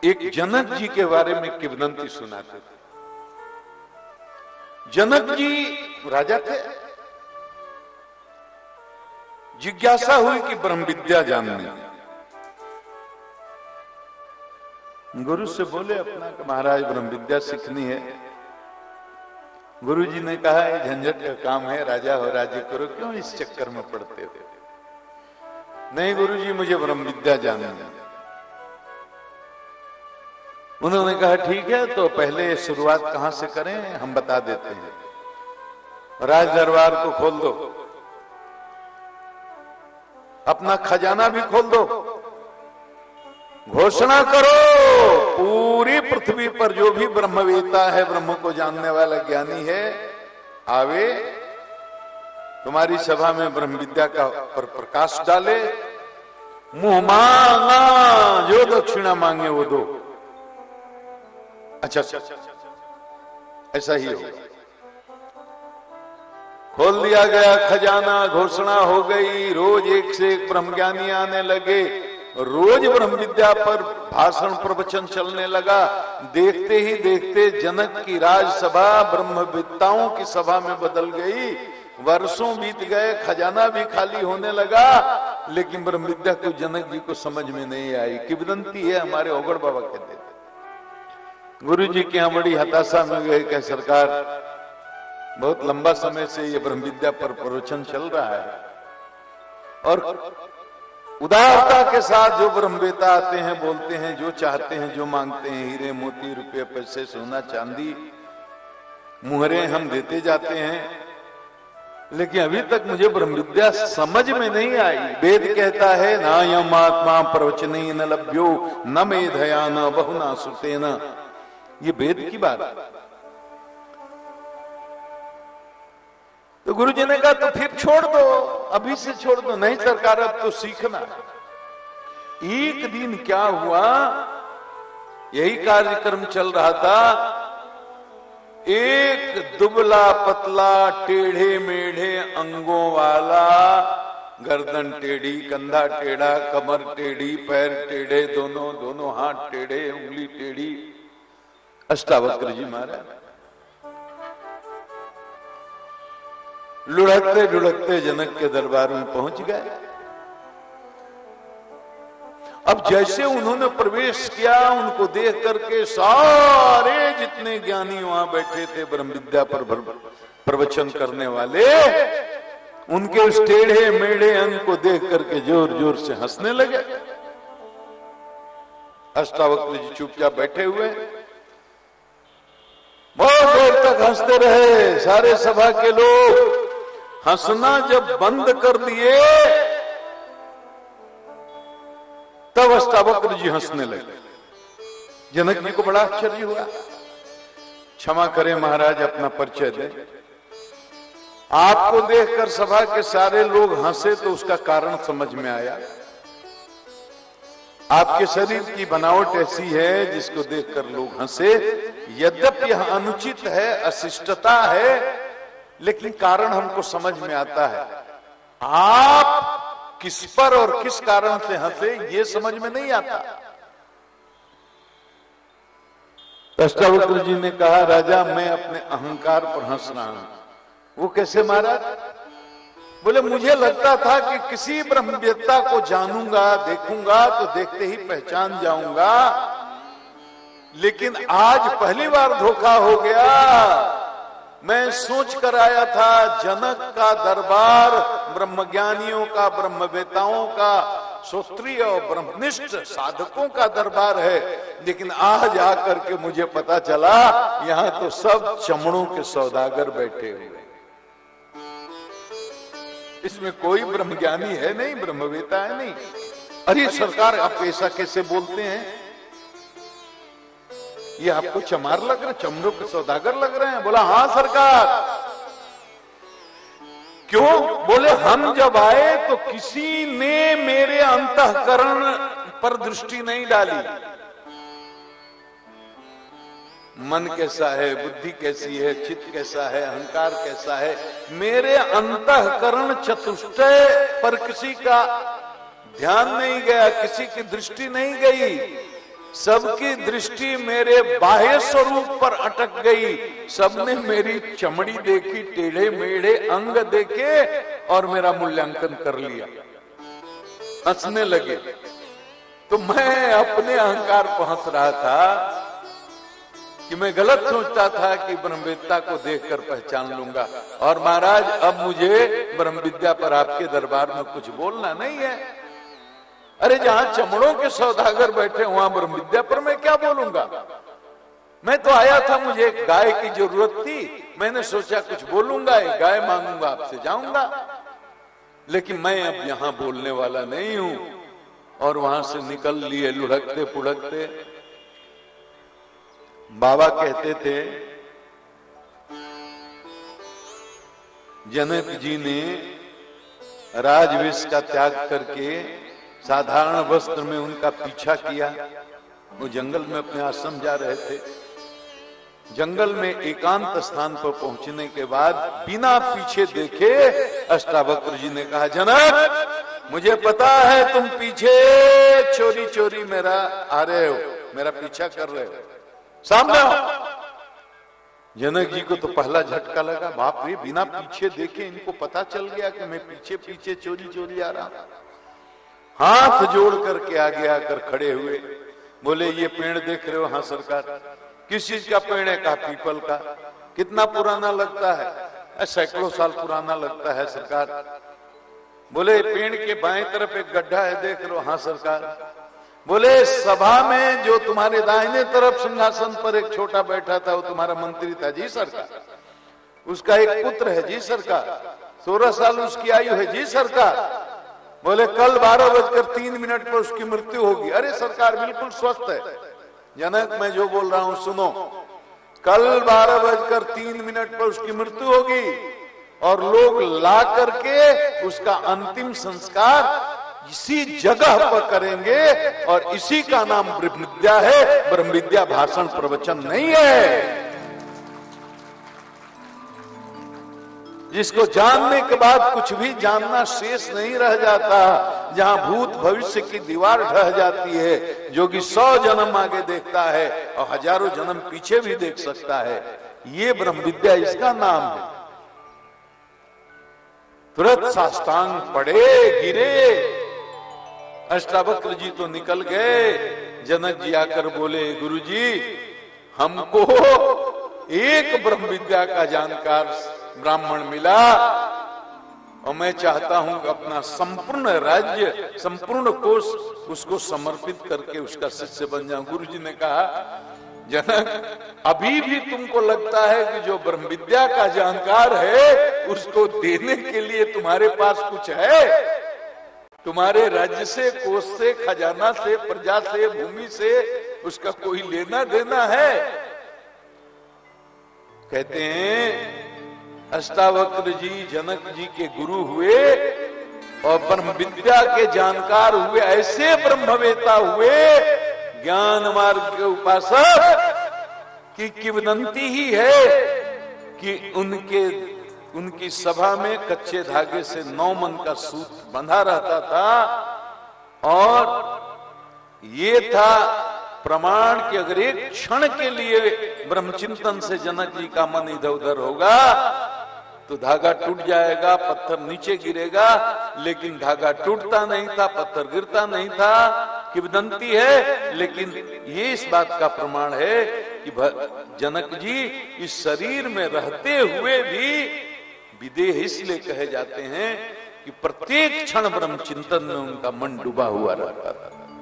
एक जनक जी के बारे में किंवदंती सुनाते थे। जनक जी राजा थे, जिज्ञासा हुई कि ब्रह्म विद्या जाननी। गुरु से बोले अपना कि महाराज ब्रह्म विद्या सीखनी है। गुरु जी ने कहा ये झंझट का काम है, राजा हो राज्य करो, क्यों इस चक्कर में पड़ते हो? नहीं गुरु जी मुझे ब्रह्म विद्या जाननी है। उन्होंने कहा ठीक है, तो पहले शुरुआत कहां से करें, हम बता देते हैं। राज दरबार को खोल दो, अपना खजाना भी खोल दो, घोषणा करो पूरी पृथ्वी पर जो भी ब्रह्मवेता है, ब्रह्म को जानने वाला ज्ञानी है, आवे तुम्हारी सभा में ब्रह्म विद्या का पर प्रकाश डाले। मुंह मांगा जो दक्षिणा मांगे वो दो। अच्छा ऐसा ही होगा। खोल दिया गया खजाना, घोषणा हो गई, रोज एक से एक ब्रह्मज्ञानी आने लगे, रोज ब्रह्म विद्या पर भाषण प्रवचन चलने लगा। देखते ही देखते जनक की राजसभा ब्रह्मविद्ताओं की सभा में बदल गई। वर्षों बीत गए, खजाना भी खाली होने लगा, लेकिन ब्रह्म विद्या को जनक जी को समझ में नहीं आई। किंवदंती है, हमारे ओगड़ बाबा कहते थे। गुरु जी के यहां बड़ी हताशा में गए कि सरकार बहुत लंबा समय से ये ब्रह्म विद्या पर प्रवचन चल रहा है और उदारता के साथ जो ब्रह्मवेता आते हैं, बोलते हैं, जो चाहते हैं, जो मांगते हैं, हीरे मोती रुपये पैसे सोना चांदी मुहरे हम देते जाते हैं, लेकिन अभी तक मुझे ब्रह्म विद्या समझ में नहीं आई। वेद कहता है नायम आत्मा प्रवचने न लभ्यो न मेधया न बहुना सुतेन। ये वेद की बात है। तो गुरु जी ने कहा तो फिर छोड़ दो, अभी से छोड़ दो। नहीं सरकार अब तो सीखना। एक दिन क्या हुआ, यही कार्यक्रम चल रहा था, एक दुबला पतला टेढ़े मेढ़े अंगों वाला, गर्दन टेढ़ी, कंधा टेढ़ा, कमर टेढ़ी, पैर टेढ़े, दोनों हाथ टेढ़े, उंगली टेढ़ी, अष्टावक्र जी महाराज लुढ़कते लुढ़कते जनक के दरबार में पहुंच गए। अब जैसे उन्होंने प्रवेश किया, उनको देख करके सारे जितने ज्ञानी वहां बैठे थे ब्रह्म विद्या पर प्रवचन करने वाले, उनके उस टेढ़े मेढ़े अंग को देख करके जोर जोर से हंसने लगे। अष्टावक्र जी चुपचाप बैठे हुए बहुत देर तक हंसते रहे। सारे सभा के लोग हंसना जब बंद कर दिए, तब अष्टावक्र जी हंसने लगे। जनक जी को बड़ा आश्चर्य हुआ। क्षमा करें महाराज, अपना परिचय दें। आपको देखकर सभा के सारे लोग हंसे तो उसका कारण समझ में आया। आपके शरीर की बनावट ऐसी है जिसको देखकर लोग हंसे। यद्यपि यह अनुचित है, अशिष्टता है, लेकिन कारण हमको समझ में आता है। आप किस पर और किस कारण से हंसे ये समझ में नहीं आता। अष्टावक्र जी ने कहा राजा मैं अपने अहंकार पर हंस रहा हूं। वो कैसे महाराज? बोले मुझे लगता था कि किसी ब्रह्मवेत्ता को जानूंगा, देखूंगा तो देखते ही पहचान जाऊंगा, लेकिन आज पहली बार धोखा हो गया। मैं सोच कर आया था जनक का दरबार ब्रह्मज्ञानियों का, ब्रह्मवेताओं का, श्रोत्रिय और ब्रह्मनिष्ठ साधकों का दरबार है, लेकिन आज आकर के मुझे पता चला यहां तो सब चमड़ों के सौदागर बैठे हुए। इसमें कोई ब्रह्मज्ञानी है नहीं, ब्रह्मवेता है नहीं। अरे सरकार आप ऐसा कैसे बोलते हैं? ये आपको चमार लग रहे, चमड़ों के सौदागर लग रहे हैं? बोला हाँ सरकार। क्यों? बोले हम जब आए तो किसी ने मेरे अंतःकरण पर दृष्टि नहीं डाली। मन कैसा है, बुद्धि कैसी है, चित्त कैसा है, अहंकार कैसा है, मेरे अंतःकरण चतुष्टय पर किसी का ध्यान नहीं गया, किसी की दृष्टि नहीं गई। सबकी दृष्टि मेरे बाह्य स्वरूप पर अटक गई। सबने मेरी चमड़ी देखी, टेढ़े मेढ़े अंग देखे और मेरा मूल्यांकन कर लिया, हंसने लगे। तो मैं अपने अहंकार पर हंस रहा था कि मैं गलत सोचता था कि ब्रह्मवेत्ता को देखकर पहचान लूंगा। और महाराज, अब मुझे ब्रह्म विद्या पर आपके दरबार में कुछ बोलना नहीं है। अरे जहां चमड़ों के सौदागर बैठे वहां ब्रह्म विद्या पर मैं क्या बोलूंगा। मैं तो आया था, मुझे एक गाय की जरूरत थी, मैंने सोचा कुछ बोलूंगा, एक गाय मांगूंगा, आपसे जाऊंगा, लेकिन मैं अब यहां बोलने वाला नहीं हूं। और वहां से निकल लिए लुढ़कते पुढ़कते। बाबा कहते थे, जनक जी ने राजवेश का त्याग करके साधारण वस्त्र में उनका पीछा किया। वो जंगल में अपने आश्रम जा रहे थे। जंगल में एकांत स्थान पर पहुंचने के बाद बिना पीछे देखे अष्टावक्र जी ने कहा, जनक मुझे पता है तुम पीछे चोरी चोरी मेरा आ रहे हो, मेरा पीछा कर रहे हो, सामने आओ। जनक जी को तो पहला झटका लगा, बाप रे, बिना पीछे देखे इनको पता चल गया कि मैं पीछे पीछे चोरी चोरी आ रहा हूं। हाथ जोड़ करके आगे आकर खड़े हुए, बोले ये पेड़ देख रहे हो? हाँ सरकार। किस चीज का पेड़ है? कहा पीपल का। कितना पुराना लगता है? सैकड़ों साल पुराना लगता है सरकार। बोले पेड़ के बाएं तरफ एक गड्ढा है, देख लो? हाँ सरकार। बोले सभा में जो तुम्हारे दाहिने तरफ सिंहासन पर एक छोटा बैठा था वो तुम्हारा मंत्री था? जी सरकार। उसका एक पुत्र है? जी सरकार। 16 साल उसकी आयु है? जी सरकार। बोले कल 12:03 पर उसकी मृत्यु होगी? अरे सरकार बिल्कुल स्वस्थ है। जनक मैं जो बोल रहा हूं सुनो, कल 12:03 पर उसकी मृत्यु होगी और लोग ला करके उसका अंतिम संस्कार इसी जगह पर करेंगे और इसी का नाम ब्रह्म विद्या है। ब्रह्म विद्या भाषण प्रवचन नहीं है, जिसको जानने के बाद कुछ भी जानना शेष नहीं रह जाता। जहां भूत भविष्य की दीवार ढह जाती है, जो कि 100 जन्म आगे देखता है और हजारों जन्म पीछे भी देख सकता है। ये ब्रह्म विद्या, इसका नाम है। तुरंत साष्टांग पड़े, गिरे। अष्टावक्र जी तो निकल गए। जनक जी आकर बोले, गुरुजी हमको एक ब्रह्म विद्या का जानकार ब्राह्मण मिला और मैं चाहता हूं कि अपना संपूर्ण राज्य, संपूर्ण कोष उसको समर्पित करके उसका शिष्य बन जाऊं। गुरु जी ने कहा, जनक अभी भी तुमको लगता है कि जो ब्रह्म विद्या का जानकार है उसको देने के लिए तुम्हारे पास कुछ है? तुम्हारे राज्य से, कोष से, खजाना से, प्रजा से, भूमि से उसका कोई लेना देना है? कहते हैं अष्टावक्र जी जनक जी के गुरु हुए और ब्रह्म विद्या के जानकार हुए, ऐसे ब्रह्मवेता हुए, ज्ञान मार्ग के उपासक की किंवदंती ही है कि उनकी सभा में कच्चे धागे से 9 मन का सूत बंधा रहता था। और ये था प्रमाण कि अगर एक क्षण के लिए ब्रह्मचिंतन से जनक जी का मन इधर उधर होगा तो धागा टूट जाएगा, पत्थर नीचे गिरेगा। लेकिन धागा टूटता नहीं था, पत्थर गिरता नहीं था। किंवदंती है, लेकिन ये इस बात का प्रमाण है कि जनक जी इस शरीर में रहते हुए भी विदेह इसलिए कहे जाते हैं कि प्रत्येक क्षण ब्रह्म चिंतन में उनका मन डूबा हुआ रहता था।